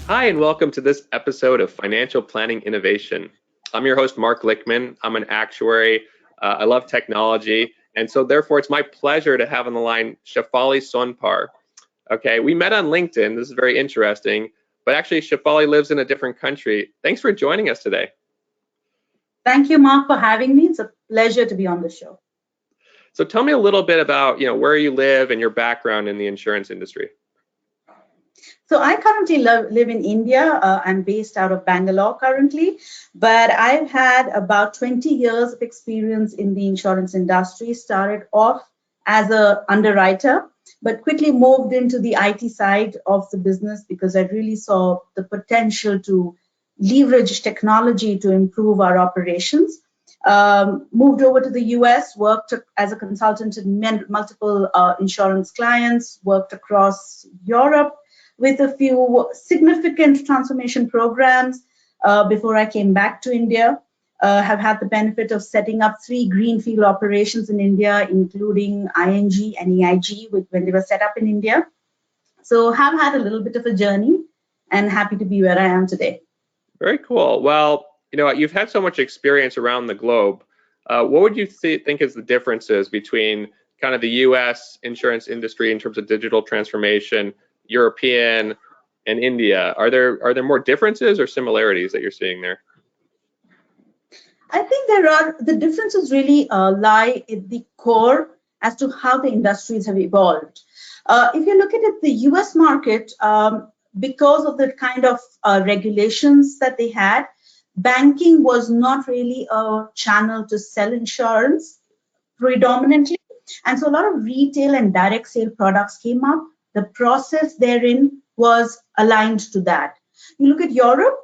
Hi, and welcome to this episode of Financial Planning Innovation. I'm your host, Marc Glickman. I'm an actuary. I love technology. And so, therefore, it's my pleasure to have on the line Shefali Sonfar. Okay, we met on LinkedIn. This is very interesting. But actually, Shefali lives in a different country. Thanks for joining us today. Thank you, Mark, for having me. It's a pleasure to be on the show. So, tell me a little bit about where you live and your background in the insurance industry. So I currently live in India. I'm based out of Bangalore currently, but I've had about 20 years of experience in the insurance industry. Started off as an underwriter, but quickly moved into the IT side of the business because I really saw the potential to leverage technology to improve our operations. Moved over to the US, worked as a consultant in multiple insurance clients, worked across Europe with a few significant transformation programs before I came back to India. Have had the benefit of setting up 3 greenfield operations in India, including ING and EIG when they were set up in India. So have had a little bit of a journey and happy to be where I am today. Very cool. Well, you've had so much experience around the globe. What would you think is the differences between kind of the U.S. insurance industry in terms of digital transformation, European, and India? Are there more differences or similarities that you're seeing there? I think the differences really lie at the core as to how the industries have evolved. If you look at it, the US market, because of the kind of regulations that they had, banking was not really a channel to sell insurance predominantly. And so a lot of retail and direct sale products came up. The process therein was aligned to that. You look at Europe,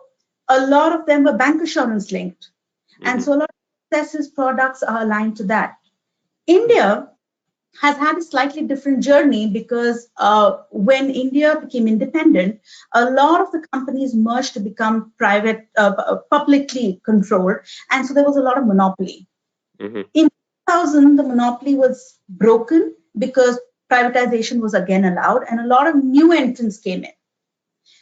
a lot of them were bank assurance linked. And so a lot of processes products are aligned to that. India has had a slightly different journey because when India became independent, a lot of the companies merged to become private, publicly controlled. And so there was a lot of monopoly. Mm-hmm. In 2000, the monopoly was broken because privatization was again allowed and a lot of new entrants came in.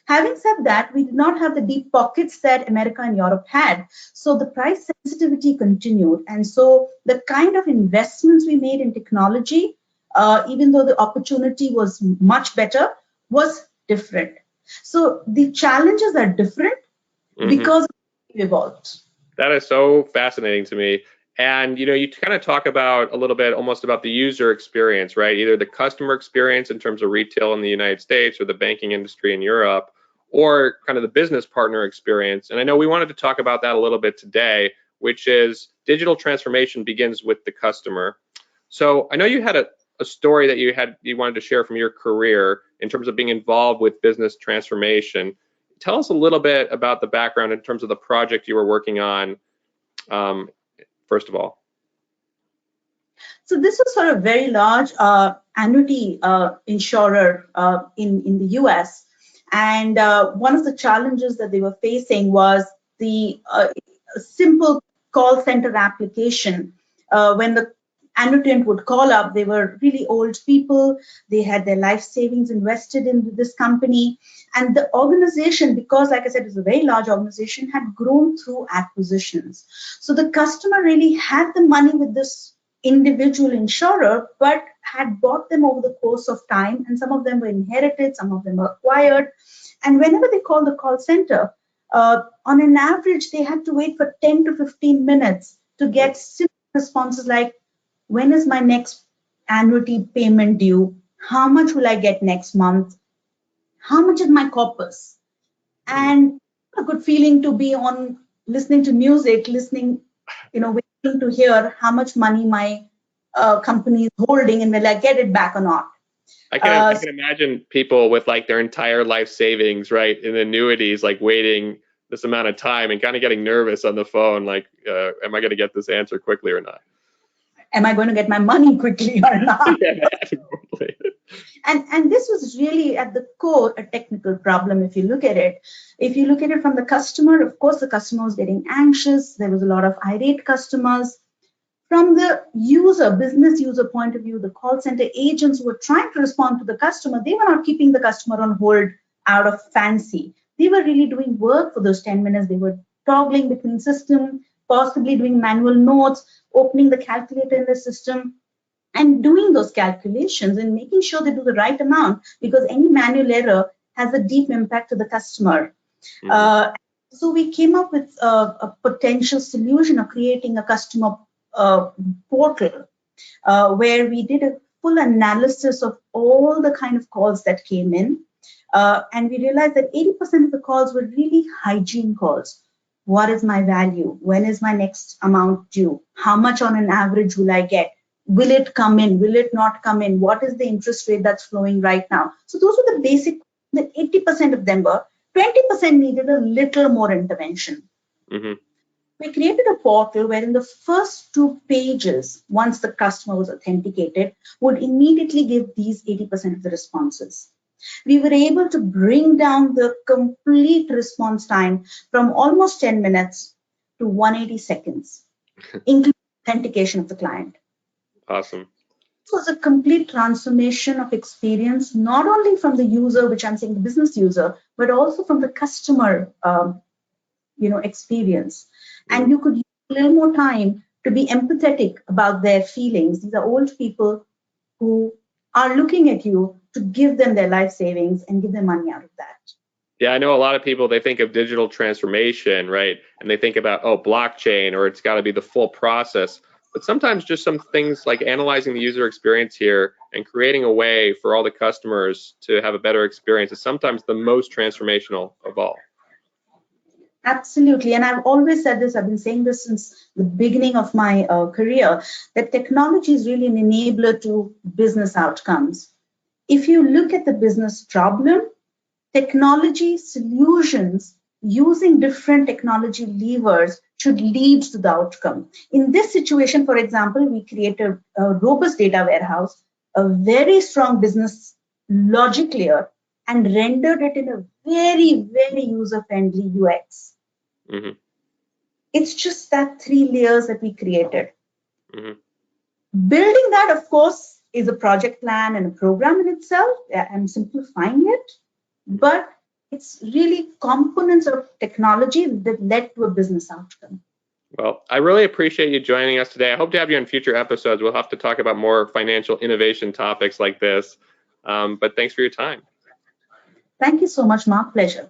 Having said that, we did not have the deep pockets that America and Europe had. So the price sensitivity continued. And so the kind of investments we made in technology, even though the opportunity was much better, was different. So the challenges are different because we evolved. That is so fascinating to me. And you kind of talk about a little bit almost about the user experience, right? Either the customer experience in terms of retail in the United States or the banking industry in Europe, or kind of the business partner experience. And I know we wanted to talk about that a little bit today, which is digital transformation begins with the customer. So I know you had a story that you wanted to share from your career in terms of being involved with business transformation. Tell us a little bit about the background in terms of the project you were working on. First of all. So this was for a very large annuity insurer in the US. And one of the challenges that they were facing was the simple call center application. When the annuitant would call up, they were really old people. They had their life savings invested in this company. And the organization, because like I said, it's a very large organization, had grown through acquisitions. So the customer really had the money with this individual insurer, but had bought them over the course of time. And some of them were inherited, some of them were acquired. And whenever they called the call center, on an average, they had to wait for 10 to 15 minutes to get simple responses like, when is my next annuity payment due? How much will I get next month? How much is my corpus? And a good feeling to be on listening to music, waiting to hear how much money my company is holding and will I get it back or not. I can imagine people with like their entire life savings, right, in annuities, like waiting this amount of time and kind of getting nervous on the phone, like, am I going to get this answer quickly or not? Am I going to get my money quickly or not? And this was really at the core a technical problem if you look at it. If you look at it from the customer, of course, the customer was getting anxious. There was a lot of irate customers. From the business user point of view, the call center agents who were trying to respond to the customer, they were not keeping the customer on hold out of fancy. They were really doing work for those 10 minutes. They were toggling between system, possibly doing manual notes, opening the calculator in the system, and doing those calculations and making sure they do the right amount, because any manual error has a deep impact to the customer. Mm-hmm. So we came up with a potential solution of creating a customer portal where we did a full analysis of all the kind of calls that came in. And we realized that 80% of the calls were really hygiene calls. What is my value? When is my next amount due? How much on an average will I get? Will it come in? Will it not come in? What is the interest rate that's flowing right now? So those were the basic, the 80% of them were, 20% needed a little more intervention. Mm-hmm. We created a portal where in the first 2 pages, once the customer was authenticated, would immediately give these 80% of the responses. We were able to bring down the complete response time from almost 10 minutes to 180 seconds, including authentication of the client. Awesome. This was a complete transformation of experience, not only from the user, which I'm saying the business user, but also from the customer experience. And you could use a little more time to be empathetic about their feelings. These are old people who are looking at you to give them their life savings and give them money out of that. Yeah, I know a lot of people, they think of digital transformation, right? And they think about, oh, blockchain, or it's got to be the full process. But sometimes just some things like analyzing the user experience here and creating a way for all the customers to have a better experience is sometimes the most transformational of all. Absolutely. And I've always said this, I've been saying this since the beginning of my career, that technology is really an enabler to business outcomes. If you look at the business problem, technology solutions using different technology levers should lead to the outcome. In this situation, for example, we created a robust data warehouse, a very strong business logic layer, and rendered it in a very, very user-friendly UX. Mm-hmm. It's just that 3 layers that we created. Mm-hmm. Building that, of course, is a project plan and a program in itself. I'm simplifying it, but it's really components of technology that led to a business outcome. Well, I really appreciate you joining us today. I hope to have you in future episodes. We'll have to talk about more financial innovation topics like this. But thanks for your time. Thank you so much, Mark. Pleasure.